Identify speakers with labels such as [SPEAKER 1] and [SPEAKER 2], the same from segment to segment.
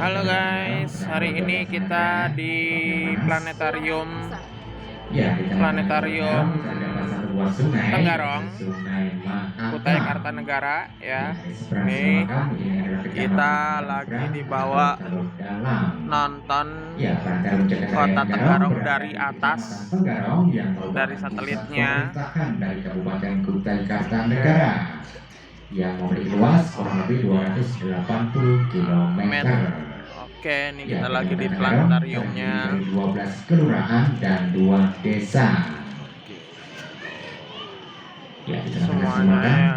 [SPEAKER 1] Halo guys, hari ini kita di planetarium Tenggarong, Kutai Kartanegara ya. Ini kita lagi dibawa nonton kota Tenggarong dari atas, dari satelitnya
[SPEAKER 2] dari Kabupaten Kutai Kartanegara yang memiliki luas kurang lebih 280 km.
[SPEAKER 1] Oke, ini kita lagi di planetariumnya.
[SPEAKER 2] 12 kelurahan dan 2 desa. Ya,
[SPEAKER 1] Semuanya ya.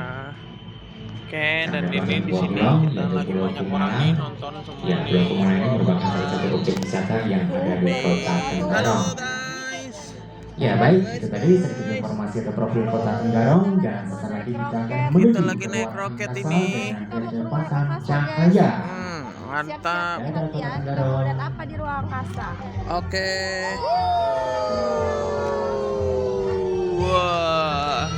[SPEAKER 1] Oke, dan ini di sini kita lagi banyak orang nih nonton semua
[SPEAKER 2] ya,
[SPEAKER 1] nih.
[SPEAKER 2] Pulau Kumala ini merupakan salah satu objek wisata yang ada di Kota Tenggarong.
[SPEAKER 1] Guys.
[SPEAKER 2] Ya baik, itu tadi sedikit informasi atau profil Kota Tenggarong, dan sesaat lagi kita akan menuju
[SPEAKER 1] Kita lagi naik roket ini.
[SPEAKER 2] dengan kecepatan cahaya.
[SPEAKER 1] Mantap.
[SPEAKER 3] Ya, kita mau lihat apa di ruang angkasa.
[SPEAKER 1] Oke. Wah.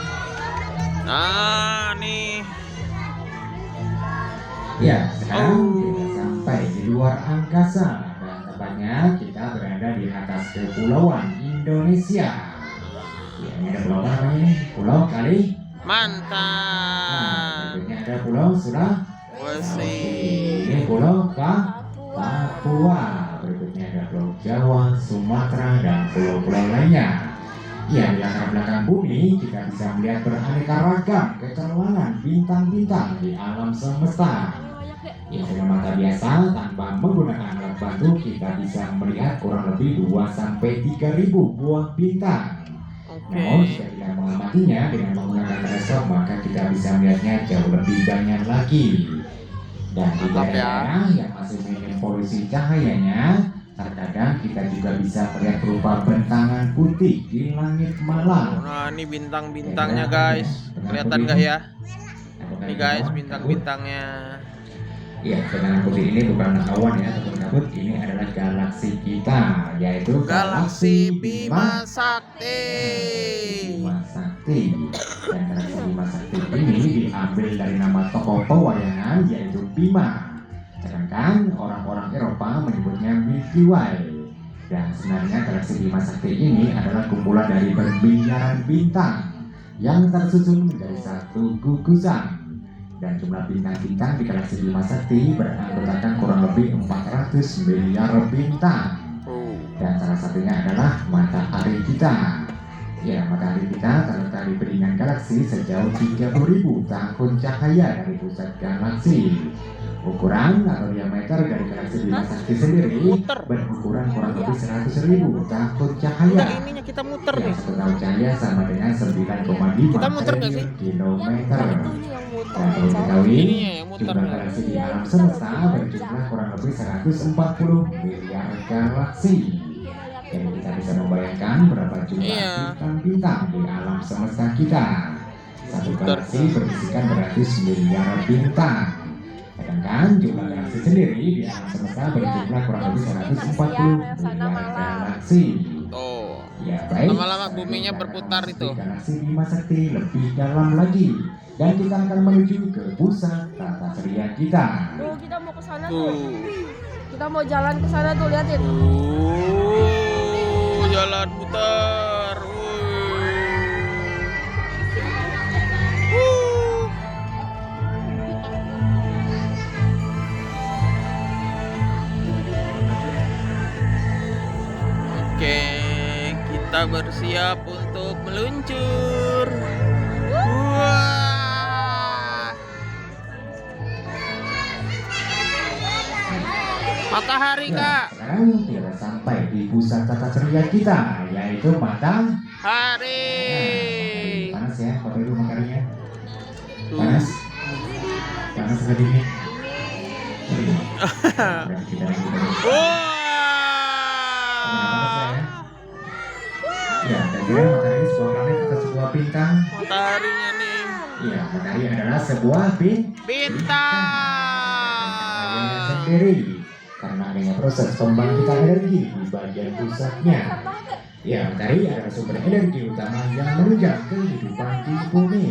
[SPEAKER 1] Nah, nih.
[SPEAKER 2] Ya, sekarang kita sampai di luar angkasa, dan tepatnya kita berada di atas kepulauan Indonesia. Ya, ini ada pulau apa namanya? Pulau Kali.
[SPEAKER 1] Mantap.
[SPEAKER 2] Nah, berikutnya ada Pulau
[SPEAKER 1] Sulawesi.
[SPEAKER 2] Ini Pulau Papua. Berikutnya ada Pulau Jawa, Sumatera, dan pulau-pulau lainnya. Ya, di latar belakang bumi kita bisa melihat beraneka ragam kecerlangan bintang-bintang di alam semesta. Ya, dengan mata biasa tanpa menggunakan alat bantu kita bisa melihat kurang lebih 2-3 ribu buah bintang. Namun jika kita mengamatinya dengan menggunakan teleskop, maka kita bisa melihatnya jauh lebih banyak lagi. Dan di daerah yang masih minim polusi cahayanya, terkadang kita juga bisa melihat berupa bentangan putih di langit malam.
[SPEAKER 1] Nah, ini bintang-bintangnya guys. Kelihatan nggak ya? Ini guys bintang-bintangnya.
[SPEAKER 2] Ya, bentangan putih ini bukan awan ya, ataupun kabut. Ini adalah galaksi kita, yaitu
[SPEAKER 1] Galaksi Bima Sakti.
[SPEAKER 2] Bima Sakti. Dan galaksi Bima Sakti ini diambil dari nama tokoh pewayangan, yaitu Bima. Sedangkan orang-orang Eropa menyebutnya Milky Way. Dan sebenarnya galaksi Bima Sakti ini adalah kumpulan dari bermiliaran bintang yang tersusun menjadi satu gugusan. Dan jumlah bintang-bintang di galaksi Bima Sakti beranggotakan kurang lebih 400 miliar bintang. Dan salah satunya adalah matahari kita. Ya, matahari kita terletak di piringan galaksi sejauh 30.000 tahun cahaya dari pusat galaksi. Ukuran atau diameter dari galaksi Bima Sakti sendiri berukuran kurang lebih 100.000 tahun cahaya.
[SPEAKER 1] Ininya kita muter
[SPEAKER 2] Ya,
[SPEAKER 1] nih.
[SPEAKER 2] satu tahun cahaya sama dengan 9,5
[SPEAKER 1] Kita muter nggak sih?
[SPEAKER 2] kilometer. Dan perlu diketahui, jumlah galaksi di alam semesta berjumlah kurang lebih 140 miliar galaksi. Jadi kita bisa membayangkan berapa jumlah bintang-bintang di alam semesta kita. Satu galaksi berisikan beratus miliar bintang. Sedangkan jumlah galaksi sendiri di alam semesta berjumlah kurang lebih 140 miliar galaksi. Ya, baik.
[SPEAKER 1] Lama-lama buminya berputar itu.
[SPEAKER 2] Galaksi Bima Sakti lebih dalam lagi, dan kita akan menuju ke pusat tata surya kita.
[SPEAKER 3] Tuh, kita mau ke sana tuh. Kita mau jalan ke sana tuh, liatin.
[SPEAKER 1] Jalan putar. Oke, kita bersiap untuk meluncur. Wah. Matahari, Kak.
[SPEAKER 2] Sekarang kita sampai di pusat tata surya kita, yaitu matahari. Panas ya, foto itu mataharinya. Panas. Panas atau dingin?
[SPEAKER 1] Wah.
[SPEAKER 2] Ya, dan dia matahari sebuah planet atau sebuah bintang.
[SPEAKER 1] Mataharinya nih.
[SPEAKER 2] Ya, matahari adalah sebuah
[SPEAKER 1] bintang
[SPEAKER 2] sendiri, karena adanya proses pembangkitan energi di bagian pusatnya. Ya, matahari adalah sumber energi utama yang menunjang kehidupan di bumi.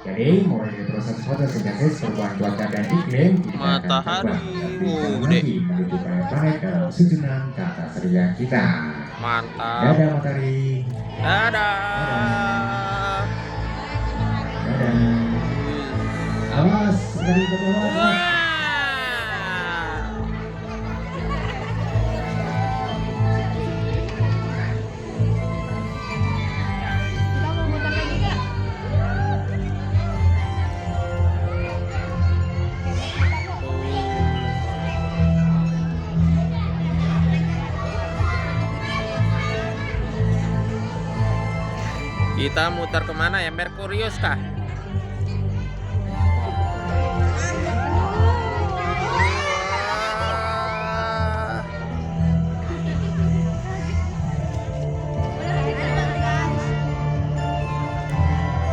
[SPEAKER 2] Jadi mulai dari proses fotosintesis, perubahan cuaca dan iklim, kita akan
[SPEAKER 1] Matahari,
[SPEAKER 2] terbang
[SPEAKER 1] gede.
[SPEAKER 2] lagi menuju planet-planet dalam susunan tata surya kita.
[SPEAKER 1] Mantap.
[SPEAKER 2] Dadah matahari.
[SPEAKER 1] Dadah.
[SPEAKER 2] Dadah. Awas, dari bawah.
[SPEAKER 1] Wah.
[SPEAKER 3] Kita mau muter lagi nggak?
[SPEAKER 1] Kita muter kemana ya? Merkurius kah?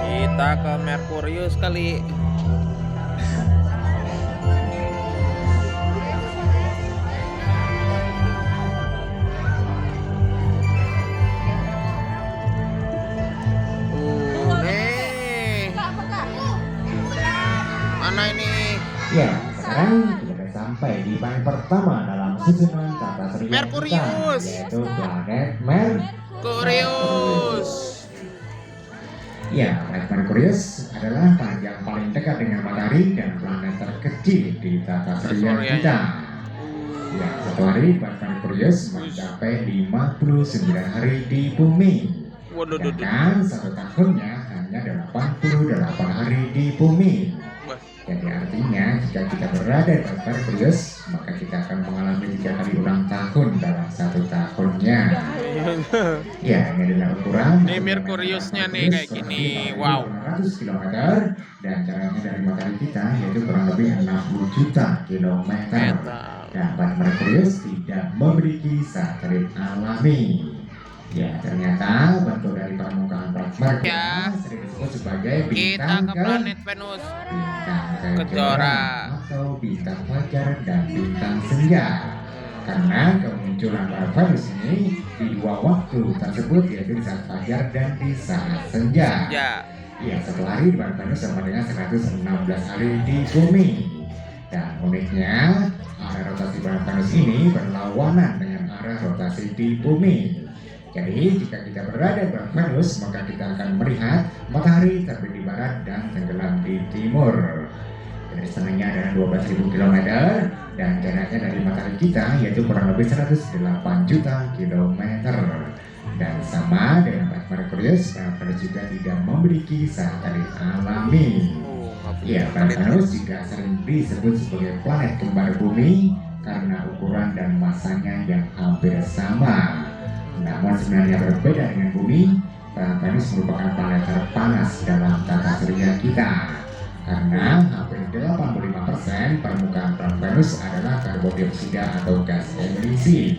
[SPEAKER 1] Kita ke Merkurius kali. Nih. Mana ini?
[SPEAKER 2] Ya, sekarang kita sudah sampai di planet pertama dalam susunan tata surya
[SPEAKER 1] Merkurius.
[SPEAKER 2] kita, yaitu planet Merkurius.
[SPEAKER 1] Merkurius.
[SPEAKER 2] Ya, planet Merkurius adalah planet yang paling dekat dengan matahari dan planet terkecil di tata surya kita. Ya, satu hari planet Merkurius mencapai 59 hari di bumi.
[SPEAKER 1] Waduh,
[SPEAKER 2] Sedangkan satu tahunnya hanya 88 hari di bumi. Jadi artinya jika kita berada di planet Merkurius, maka kita akan mengalami 3 kali ulang tahun dalam satu tahunnya. Ya, ini adalah ukuran.
[SPEAKER 1] Ini Merkuriusnya nih kayak gini. Wow.
[SPEAKER 2] 100 km dan jaraknya dari matahari kita yaitu kurang lebih 60 juta kilometer. Dan planet Merkurius tidak memiliki satelit alami. Ya, ternyata bentuk dari permukaan planet Merkurius
[SPEAKER 1] Ya.
[SPEAKER 2] sering disebut sebagai
[SPEAKER 1] Kita
[SPEAKER 2] bintang
[SPEAKER 1] ke planet Venus.
[SPEAKER 2] bintang
[SPEAKER 1] Kejora.
[SPEAKER 2] kejora atau bintang fajar dan bintang senja. Karena kemunculan planet Venus ini di dua waktu tersebut yaitu di saat fajar dan di saat senja.
[SPEAKER 1] Ya.
[SPEAKER 2] Ya, satu hari di planet Venus sama dengan 116 hari di bumi. Dan uniknya, arah rotasi planet Venus ini berlawanan dengan arah rotasi di bumi. Jadi, jika kita berada di planet Venus, maka kita akan melihat matahari terbit di barat dan tenggelam di timur. Dari setengahnya adalah 12.000 km dan jaraknya dari matahari kita yaitu kurang lebih 108 juta kilometer. Dan sama dengan planet Merkurius, planet Venus juga tidak memiliki satelit alami. Ya, planet Venus juga sering disebut sebagai planet kembar bumi karena ukuran dan masanya yang hampir sama. Namun sebenarnya berbeda dengan bumi, planet Venus merupakan planet terpanas dalam tata surya kita. Karena hampir 85% permukaan planet Venus adalah karbon dioksida atau gas emisi.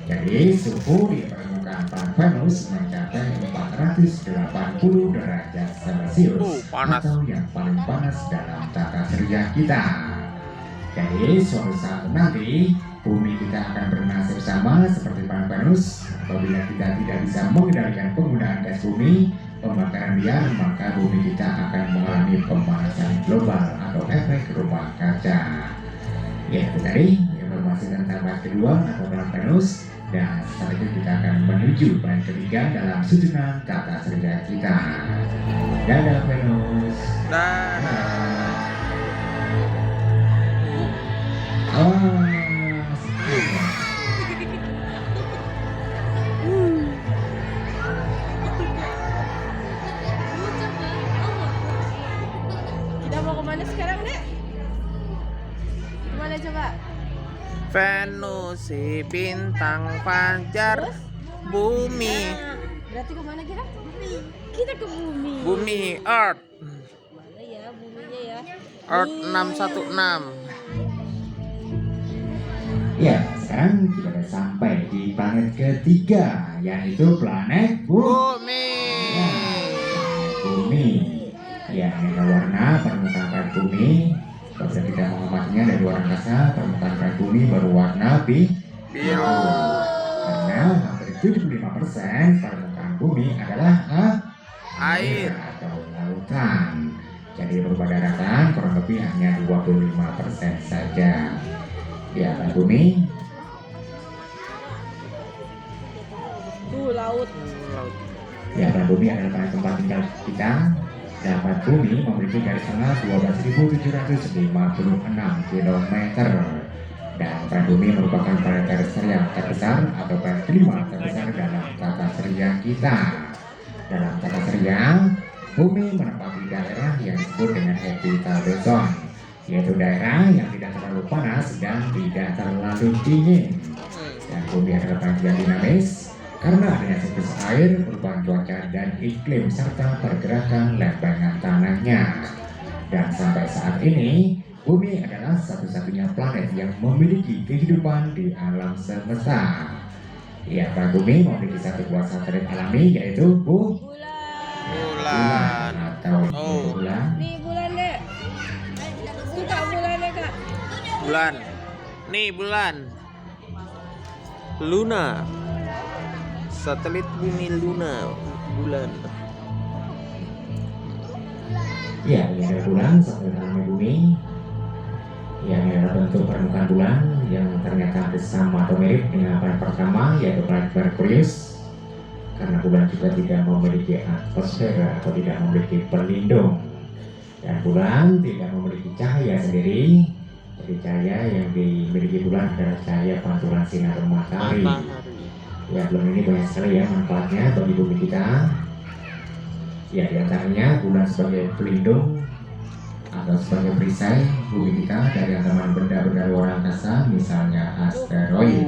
[SPEAKER 2] Jadi suhu di permukaan planet Venus mencapai 480 derajat Celcius
[SPEAKER 1] panas.
[SPEAKER 2] atau yang paling panas dalam tata surya kita. Jadi suatu saat nanti bumi kita akan bernasib sama seperti planet Venus. Apabila kita tidak bisa mengendalikan penggunaan gas bumi, pembakaran liar, maka bumi kita akan mengalami pemanasan global atau efek rumah kaca. Ya, itu tadi informasi tentang planet kedua atau planet Venus. Dan setelah itu kita akan menuju planet ketiga dalam susunan tata surya kita. Dadah Venus.
[SPEAKER 1] Dadah.
[SPEAKER 2] Awas.
[SPEAKER 3] Kita mau kemana sekarang, Dek? Kemana coba?
[SPEAKER 1] Venus si bintang fajar. Bumi.
[SPEAKER 3] Nah, berarti kemana kita? Bumi. Kita ke bumi.
[SPEAKER 1] Bumi Earth.
[SPEAKER 3] Mana ya buminya ya?
[SPEAKER 1] Earth 616.
[SPEAKER 2] Ya, sekarang kita sudah sampai di planet ketiga, yaitu planet
[SPEAKER 1] Bumi.
[SPEAKER 2] Bumi. Ya, ini adalah warna permukaan planet Bumi. Kalau kita mengamatinya dari luar angkasa, permukaan planet Bumi berwarna
[SPEAKER 1] Biru.
[SPEAKER 2] Karena hampir 75% permukaan Bumi adalah
[SPEAKER 1] Air.
[SPEAKER 2] atau lautan. Jadi berupa daratan kurang lebih hanya 25% saja. Ya, planet bumi.
[SPEAKER 3] Tuh laut.
[SPEAKER 1] Laut.
[SPEAKER 2] Ya, planet bumi adalah planet tempat tinggal kita. Dan planet bumi memiliki garis tengah 12.756 km. Dan planet bumi merupakan planet terbesar atau planet kelima terbesar dalam tata surya kita. Dalam tata surya, bumi menempati daerah yang disebut dengan habitable zone, yaitu daerah yang tidak terlalu panas dan tidak terlalu dingin. Dan bumi adalah planet yang dinamis karena adanya siklus air, perubahan cuaca dan iklim serta pergerakan lempengan tanahnya. Dan sampai saat ini, bumi adalah satu-satunya planet yang memiliki kehidupan di alam semesta. Ya, planet bumi memiliki satu buah satelit alami, yaitu
[SPEAKER 1] Bulan.
[SPEAKER 2] atau
[SPEAKER 1] Oh.
[SPEAKER 2] bulan.
[SPEAKER 3] Nih bulan dek. Tuh kak bulannya kak.
[SPEAKER 1] Bulan. Nih bulan. Luna. Satelit bumi Luna. Bulan.
[SPEAKER 2] Ya, ini adalah bulan, satelit alami bumi. Ya, ini adalah bentuk permukaan bulan yang ternyata hampir sama atau mirip dengan planet pertama, yaitu planet Merkurius. Karena bulan juga tidak memiliki atmosfer atau tidak memiliki pelindung. Dan bulan tidak memiliki cahaya sendiri. Jadi cahaya yang dimiliki bulan adalah cahaya pantulan sinar matahari. Ya, bulan ini banyak sekali ya manfaatnya bagi bumi kita. Ya, diantaranya bulan sebagai pelindung atau sebagai perisai bumi kita dari ancaman benda-benda luar angkasa, misalnya asteroid.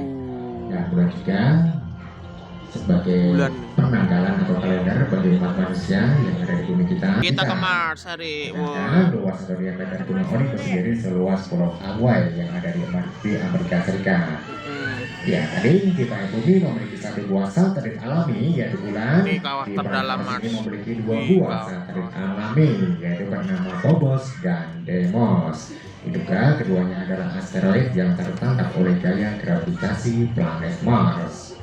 [SPEAKER 2] Dan bulan juga sebagai
[SPEAKER 1] Bulan.
[SPEAKER 2] penanggalan atau kalender bagi umat manusia yang ada di bumi kita.
[SPEAKER 1] Kita ke Mars hari.
[SPEAKER 2] Sedangkan luas atau diameter gunung Olympus sendiri seluas Pulau Hawaii yang ada di Amerika Serikat. Ya, tadi kita bumi memiliki satu buah satelit alami, yaitu bulan.
[SPEAKER 1] Di kawah terdalam
[SPEAKER 2] Mars
[SPEAKER 1] Mars.
[SPEAKER 2] ini memiliki dua
[SPEAKER 1] Di
[SPEAKER 2] buah
[SPEAKER 1] kawah.
[SPEAKER 2] satelit alami, yaitu bernama Phobos dan Deimos. Diduga keduanya adalah asteroid yang tertangkap oleh gaya gravitasi planet Mars.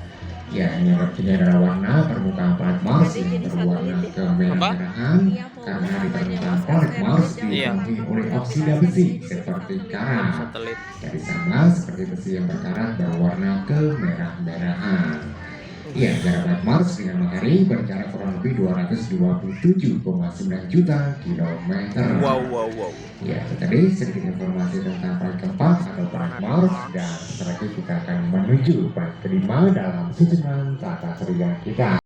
[SPEAKER 2] Ya, ini adalah warna permukaan planet Mars yang berwarna kemerah-merahan karena di permukaan planet Mars dipenuhi oleh oksida besi seperti karat.
[SPEAKER 1] Satelit.
[SPEAKER 2] Jadi sama seperti besi yang berkarat berwarna kemerah-merahan. Ya, jarak planet Mars dengan matahari berjarak kurang lebih 227,9 juta kilometer.
[SPEAKER 1] Wow.
[SPEAKER 2] Ya, itu tadi sedikit informasi tentang planet keempat atau planet Mars, dan setelah itu kita akan menuju planet kelima dalam susunan tata surya kita.